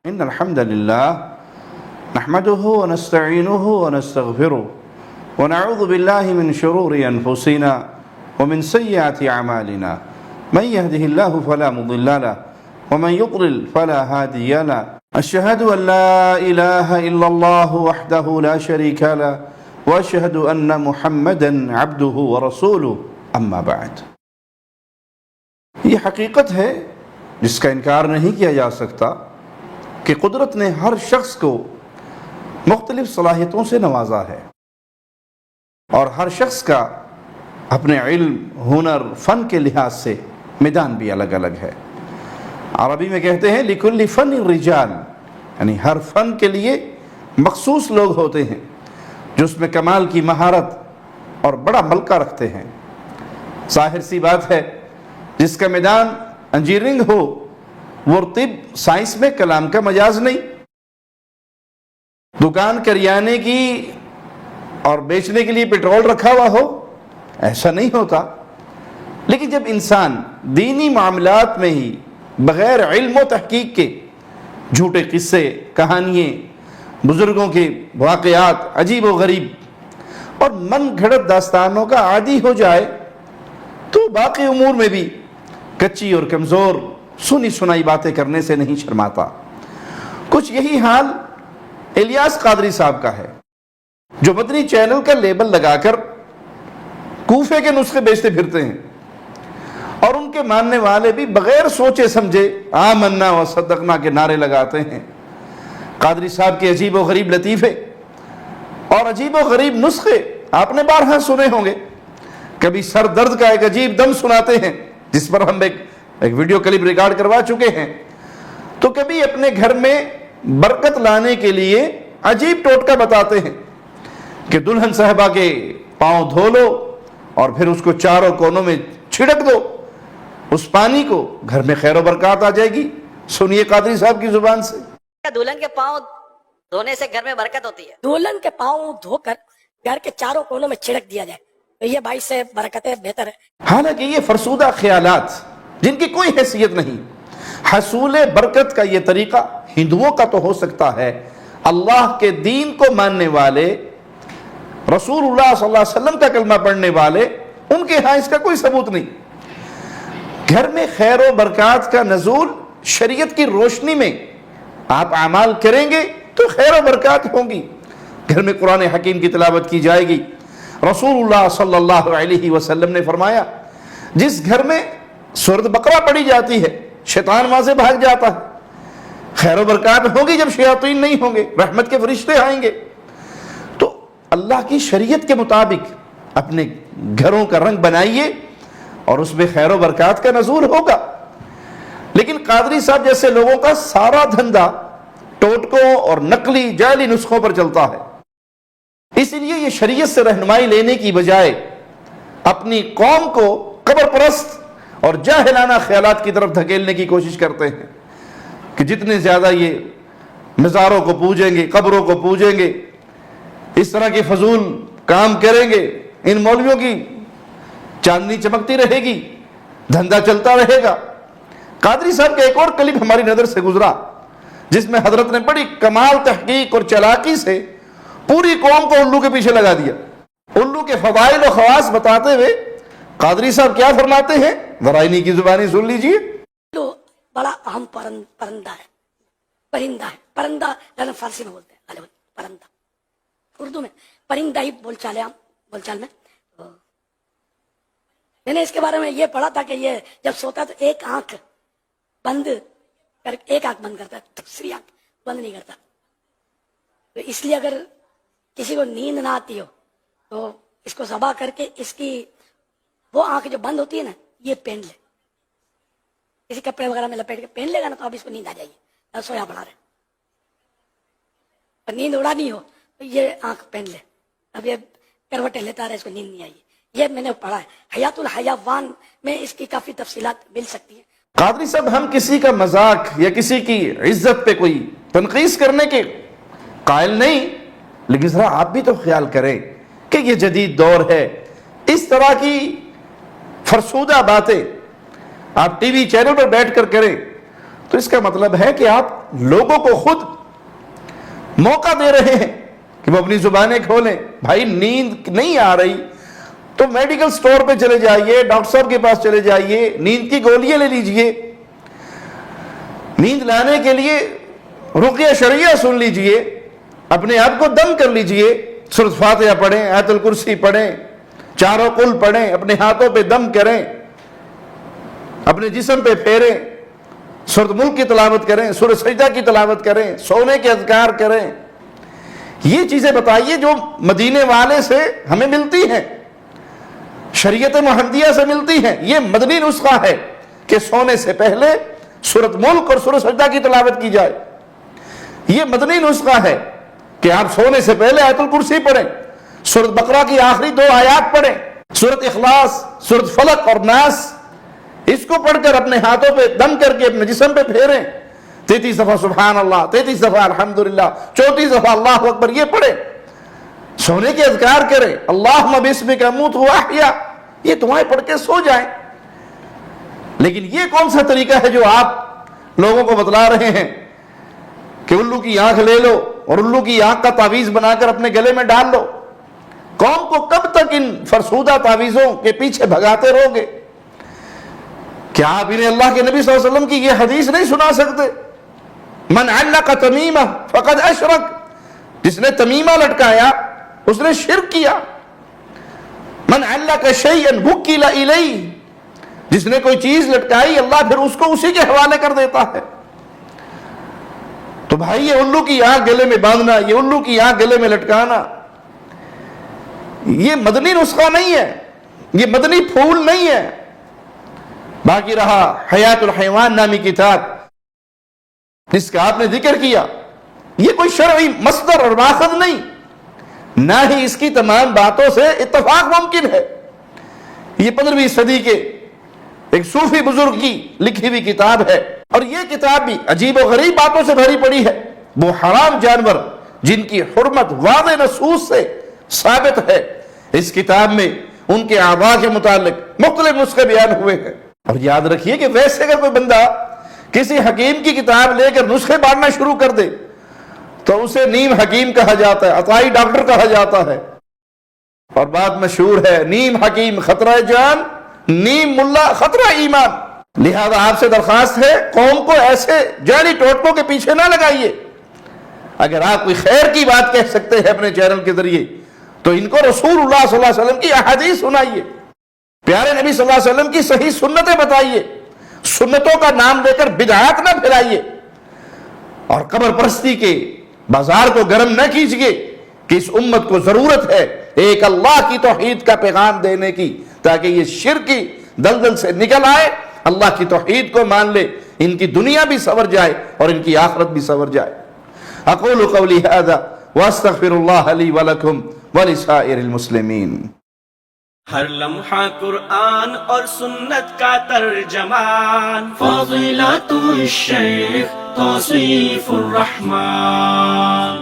إن الحمد لله نحمده ونستعينه ونستغفره ونعوذ بالله من شرور أنفسنا ومن سيئات أعمالنا من يهده الله فلا مضل له ومن يضلل فلا هادي له أشهد أن لا إله إلا الله وحده لا شريك له وأشهد أن محمدا عبده ورسوله أما بعد. یہ حقیقت ہے جس کا انکار نہیں کیا جا سکتا کہ قدرت نے ہر شخص کو مختلف صلاحیتوں سے نوازا ہے اور ہر شخص کا اپنے علم، ہنر، فن کے لحاظ سے میدان بھی الگ الگ ہے. عربی میں کہتے ہیں لِكُلِّ فَنٍ رِجَالٍ، یعنی ہر فن کے لیے مخصوص لوگ ہوتے ہیں جو اس میں کمال کی مہارت اور بڑا ملکہ رکھتے ہیں. ظاہر سی بات ہے جس کا میدان انجینئرنگ ہو وہ طب سائنس میں کلام کا مجاز نہیں. دکان کریانے کی اور بیچنے کے لیے پیٹرول رکھا ہوا ہو ایسا نہیں ہوتا. لیکن جب انسان دینی معاملات میں ہی بغیر علم و تحقیق کے جھوٹے قصے، کہانیاں، بزرگوں کے واقعات عجیب و غریب اور من گھڑت داستانوں کا عادی ہو جائے تو باقی امور میں بھی کچی اور کمزور سنی سنائی باتیں کرنے سے نہیں شرماتا. کچھ یہی حال الیاس قادری صاحب کا ہے جو مدنی چینل کا لیبل لگا کر کوفے کے نسخے بیچتے پھرتے ہیں اور ان کے ماننے والے بھی بغیر سوچے سمجھے آمنا و صدقنا کے نعرے لگاتے ہیں. قادری صاحب کے عجیب و غریب لطیفے اور عجیب و غریب نسخے آپ نے بارہا سنے ہوں گے. کبھی سر درد کا ایک عجیب دم سناتے ہیں جس پر ہم ایک ویڈیو کلپ ریکارڈ کروا چکے ہیں، تو کبھی اپنے گھر میں برکت لانے کے لیے عجیب ٹوٹکا بتاتے ہیں کہ دلہن صاحبہ کے پاؤں دھو لو اور پھر اس کو چاروں کونوں میں چھڑک دو، اس پانی کو گھر میں خیر و برکات آ جائے گی. سنیے قادری صاحب کی زبان سے. دلہن کے پاؤں دھونے سے گھر میں برکت ہوتی ہے. دلہن کے پاؤں دھو کر گھر کے چاروں کونوں میں چھڑک دیا جائے تو یہ باعث سے برکتیں بہتر ہے. حالانکہ یہ فرسودہ خیالات جن کی کوئی حیثیت نہیں. حصول برکت کا یہ طریقہ ہندوؤں کا تو ہو سکتا ہے، اللہ کے دین کو ماننے والے، رسول اللہ صلی اللہ علیہ وسلم کا کلمہ پڑھنے والے، ان کے ہاں اس کا کوئی ثبوت نہیں. گھر میں خیر و برکات کا نزول شریعت کی روشنی میں آپ اعمال کریں گے تو خیر و برکات ہوں گی. گھر میں قرآن حکیم کی تلاوت کی جائے گی. رسول اللہ صلی اللہ علیہ وسلم نے فرمایا جس گھر میں سورۃ بقرہ پڑھی جاتی ہے شیطان وہاں سے بھاگ جاتا ہے. خیر و برکات ہوگی جب شیاطین نہیں ہوں گے، رحمت کے فرشتے آئیں گے. تو اللہ کی شریعت کے مطابق اپنے گھروں کا رنگ بنائیے اور اس میں خیر و برکات کا نزول ہوگا. لیکن قادری صاحب جیسے لوگوں کا سارا دھندا ٹوٹکوں اور نقلی جعلی نسخوں پر چلتا ہے. اس لیے یہ شریعت سے رہنمائی لینے کی بجائے اپنی قوم کو قبر پرست اور جاہلانہ خیالات کی طرف دھکیلنے کی کوشش کرتے ہیں کہ جتنے زیادہ یہ مزاروں کو پوجیں گے، قبروں کو پوجیں گے، اس طرح کے فضول کام کریں گے، ان مولویوں کی چاندنی چمکتی رہے گی، دھندا چلتا رہے گا. قادری صاحب کا ایک اور کلپ ہماری نظر سے گزرا جس میں حضرت نے بڑی کمال تحقیق اور چلاکی سے پوری قوم کو الو کے پیچھے لگا دیا. الو کے فضائل و خواص بتاتے ہوئے قادری صاحب کیا فرماتے ہیں ذرا انہی کی زبانی سن لیجئے. الو بڑا اہم پرندہ ہے، پرندہ ہے. پرندہ یعنی فارسی میں بولتے ہیں پرندہ، اردو میں پرندہ ہی بول چال میں. میں نے اس کے بارے میں یہ پڑھا تھا کہ یہ جب سوتا ہے تو ایک آنکھ بند کرتا ہے، دوسری آنکھ بند نہیں کرتا. تو اس لیے اگر کسی کو نیند نہ آتی ہو تو اس کو ذبح کر کے اس کی وہ آنکھ جو بند ہوتی ہے نا یہ پہن لے، کسی کپڑے وغیرہ میں لپیٹ کے پہن لے گا نا تو اب اس کو نیند آ جائے گی. سویا پڑا رہے اور نیند اڑانی ہو تو یہ آنکھ پہن لے. اب یہ کروٹیں لیتا رہے، اس کو نیند نہیں آئی. یہ میں نے پڑھا ہے. حیات الحیوان میں اس کی کافی تفصیلات مل سکتی ہیں. قادری صاحب ہم کسی کا مذاق یا کسی کی عزت پہ کوئی تنقیص کرنے کے قائل نہیں، لیکن ذرا آپ بھی تو خیال کریں کہ یہ جدید دور ہے. اس طرح کی فرسودہ باتیں آپ ٹی وی چینل پر بیٹھ کر کریں تو اس کا مطلب ہے کہ آپ لوگوں کو خود موقع دے رہے ہیں کہ وہ اپنی زبانیں کھولیں. بھائی نیند نہیں آ رہی تو میڈیکل سٹور پہ چلے جائیے, ڈاکٹر صاحب کے پاس چلے جائیے, نیند کی گولیاں لے لیجئے, نیند لانے کے لیے رقیہ شرعیہ سن لیجئے, اپنے آپ کو دم کر لیجئے, سورۃ فاتحہ پڑھیں, آیت الکرسی پڑھیں, چاروں قل پڑھیں, اپنے ہاتھوں پہ دم کریں, اپنے جسم پہ پھیریں, سورۃ ملک کی تلاوت کریں, سورۃ سجدہ کی تلاوت کریں, سونے کے اذکار کریں. یہ چیزیں بتائیے جو مدینے والے سے ہمیں ملتی ہیں, شریعت محمدیہ سے ملتی ہیں. یہ مدنی نسخہ ہے کہ سونے سے پہلے سورۃ ملک اور سورۃ سجدہ کی تلاوت کی جائے. یہ مدنی نسخہ ہے کہ آپ سونے سے پہلے آیت الکرسی پڑھیں, سورۃ بقرہ کی آخری 2 آیات پڑھیں, سورۃ اخلاص, سورۃ فلق اور ناس, اس کو پڑھ کر اپنے ہاتھوں پہ دم کر کے اپنے جسم پہ پھیریں. 33 دفعہ سبحان اللہ, 33 دفعہ الحمدللہ, 34 دفعہ اللہ اکبر, یہ پڑھیں. سونے کے اذکار کریں, اللہم باسمک اموت واحیا, یہ دعائیں پڑھ کے سو جائیں. لیکن یہ کون سا طریقہ ہے جو آپ لوگوں کو بتلا رہے ہیں کہ الو کی آنکھ لے لو اور الو کی آنکھ کا تعویذ بنا کر اپنے گلے میں ڈال لو. قوم کو کب تک ان فرسودہ تعویذوں کے پیچھے بھگاتے رہو گے؟ کیا آپ انہیں اللہ کے نبی صلی اللہ علیہ وسلم کی یہ حدیث نہیں سنا سکتے؟ من علق تمیمہ فقد اشرک, جس نے تمیمہ لٹکایا اس نے شرک کیا. من علق شیئا وکل الیہ, جس نے کوئی چیز لٹکائی اللہ پھر اس کو اسی کے حوالے کر دیتا ہے. تو بھائی یہ الو کی آنکھ گلے میں باندھنا, یہ الو کی آنکھ گلے میں لٹکانا, یہ مدنی نسخہ نہیں ہے, یہ مدنی پھول نہیں ہے. باقی رہا حیات الحیوان نامی کتاب جس کا آپ نے ذکر کیا, یہ کوئی شرعی مصدر اور ماخذ نہیں, نہ ہی اس کی تمام باتوں سے اتفاق ممکن ہے. یہ 15ویں صدی کے ایک صوفی بزرگ کی لکھی ہوئی کتاب ہے, اور یہ کتاب بھی عجیب و غریب باتوں سے بھری پڑی ہے. وہ حرام جانور جن کی حرمت واضح نصوص سے ثابت ہے, اس کتاب میں ان کے اعضاء کے متعلق مختلف نسخے بیان ہوئے ہیں. اور یاد رکھیے کہ ویسے اگر کوئی بندہ کسی حکیم کی کتاب لے کر نسخے بانٹنا شروع کر دے تو اسے نیم حکیم کہا جاتا ہے, عطائی ڈاکٹر کہا جاتا ہے. اور بات مشہور ہے, نیم حکیم خطرہ جان, نیم ملا خطرہ ایمان. لہذا آپ سے درخواست ہے قوم کو ایسے جعلی ٹوٹکوں کے پیچھے نہ لگائیے. اگر آپ کوئی خیر کی بات کہہ سکتے ہیں اپنے چینل کے ذریعے تو ان کو رسول اللہ صلی اللہ علیہ وسلم کی احادیث سنائیے, پیارے نبی صلی اللہ علیہ وسلم کی صحیح سنتیں بتائیے, سنتوں کا نام لے کر بدعات نہ پھیلائیے, اور قبر پرستی کے بازار کو گرم نہ کیجیے کہ اس امت کو ضرورت ہے ایک اللہ کی توحید کا پیغام دینے کی, تاکہ یہ شرک کی دلدل سے نکل آئے, اللہ کی توحید کو مان لے, ان کی دنیا بھی سنور جائے اور ان کی آخرت بھی سنور جائے. اقول قولی ھذا واستغفر اللہ لی ولکم ولسائر المسلمین. ہر لمحہ قرآن اور سنت کا ترجمان, فضیلت الشیخ توصیف الرحمان.